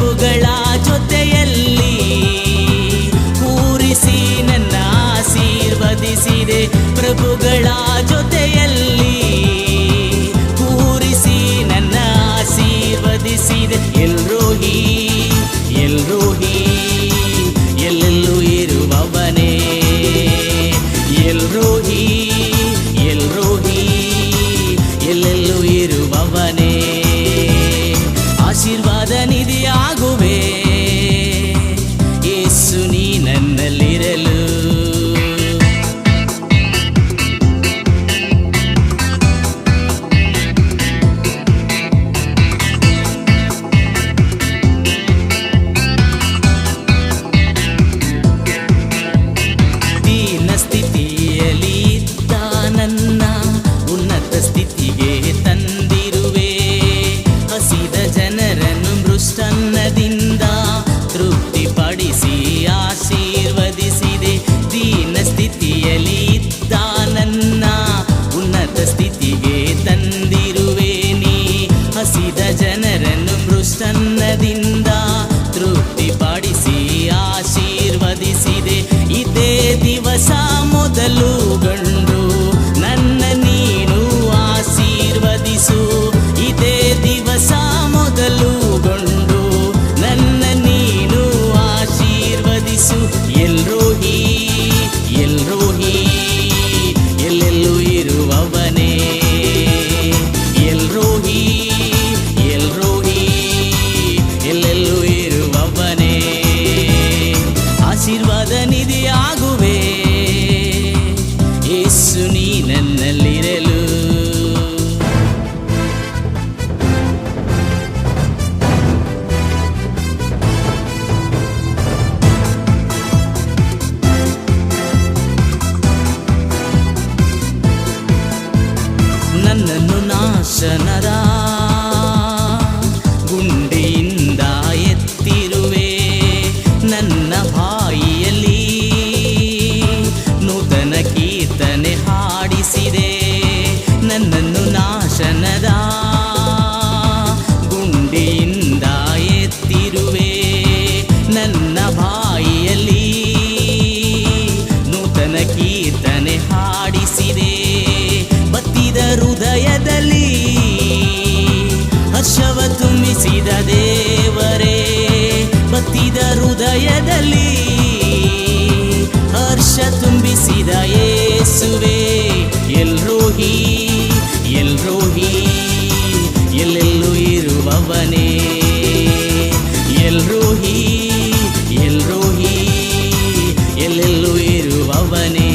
ಪ್ರಭುಗಳ ಜೊತೆಯಲ್ಲಿ ಕೂರಿಸಿ ನನ್ನ ಆಶೀರ್ವದಿಸಿದೆ. ಪ್ರಭುಗಳ ಜೊತೆಯಲ್ಲಿ ಕೂರಿಸಿ ನನ್ನ ಆಶೀರ್ವದಿಸಿದೆ. ಎಲ್ರೋಹಿ ಎಲ್ರೋಹಿ ಎಲ್ಲೆಲ್ಲೂ ಇರುವವನೇ, ಎಲ್ರೋಹಿ ಎಲ್ರೋಹಿ ಎಲ್ಲೆಲ್ಲೂ ಇರುವವನೇ. ಆಶೀರ್ವಾದ ನಿಧಿಯಾಗುವೆ ಯೇಸು ನೀ ನನ್ನಲ್ಲಿರಲು. ದೀನ ಸ್ಥಿತಿಯಲ್ಲಿ ಇದ್ದ ನನ್ನ ಉನ್ನತ ಸ್ಥಿತಿಗೆ ತಂದಿರುವೆ. ಹಸಿದ ಜನರನ್ನು ಮೃಷ್ಟನ್ನದಿಂದ ತೃಪ್ತಿಪಡಿಸಿ ಆಶೀರ್ವದಿಸಿದೆ. ದೀನ ಸ್ಥಿತಿಯಲ್ಲಿ ಇದ್ದ ನನ್ನ ಉನ್ನತ ಸ್ಥಿತಿಗೆ ತಂದಿರುವೆ ನೀ. ಹಸಿದ ಜನರನ್ನು ಮೃಷ್ಟನ್ನದಿಂದ ತೃಪ್ತಿಪಡಿಸಿ ಆಶೀರ್ವದಿಸಿದೆ. ಇದೇ ದಿವಸ ಮೊದಲು ಗಂಡು ನನ್ನ ನೀನು ಆಶೀರ್ವದಿಸು. ಇದೇ ದಿವಸ ಮೊದಲು ಗಂಡು ನನ್ನ ನೀನು ಆಶೀರ್ವದಿಸು. ಎಲ್ರೋಹಿ ಎಲ್ರೋಹಿ ಎಲ್ಲೆಲ್ಲೂ ಇರುವವನೇ, ಎಲ್ರೋಹಿ ಎಲ್ರೋಹಿ ಎಲ್ಲೆಲ್ಲೂ ಇರುವವನೇ. ಆಶೀರ್ವಾದ ನಿಧಿಯಾಗುವೆ ಯೇಸು ನೀ ನನ್ನಲ್ಲಿರಲು. ನನ್ನನ್ನು ನಾಶನದ ಗುಂಡಿಯಿಂದ ಎತ್ತಿರುವೆ. ನನ್ನ ಬಾಯಿಯಲ್ಲಿ ನೂತನ ಕೀರ್ತನೆ ಹಾಡಿಸಿದೆ. ನನ್ನನ್ನು ನಾಶನದ ಗುಂಡಿಯಿಂದ ಎತ್ತಿರುವೆ. ನನ್ನ ಬಾಯಿಯಲ್ಲಿ ನೂತನ ಕೀರ್ತನೆ ಹಾಡಿಸಿದೆ. ಬತ್ತಿದ ಹೃದಯದಲ್ಲಿ ಹರ್ಷವ ತುಂಬಿಸಿದ ದೇವರೇ, ಬತ್ತಿದ ಹೃದಯದಲ್ಲಿ ಹರ್ಷ ತುಂಬಿಸಿದ ಯೇಸುವೆ. ಎಲ್ರೋಹಿ ಎಲ್ರೋಹಿ ಎಲ್ಲೆಲ್ಲೂ ಇರುವವನೇ, ಎಲ್ರೋಹಿ ಎಲ್ರೋಹಿ ಎಲ್ಲೆಲ್ಲೂ ಇರುವವನೇ.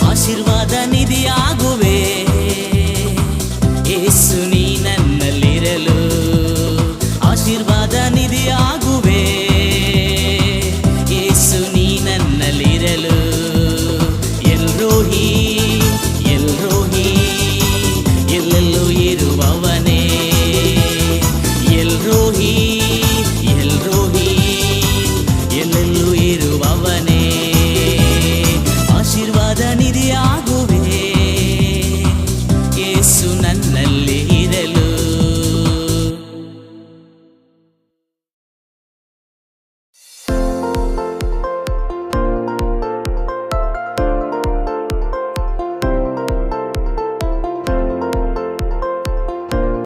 ಆಶೀರ್ವಾದ ನಿಧಿಯಾಗುವೆ ಯೇಸು ನೀ ನನ್ನಲ್ಲಿರಲು. ಆಶೀರ್ವಾದ ನಿಧಿಯ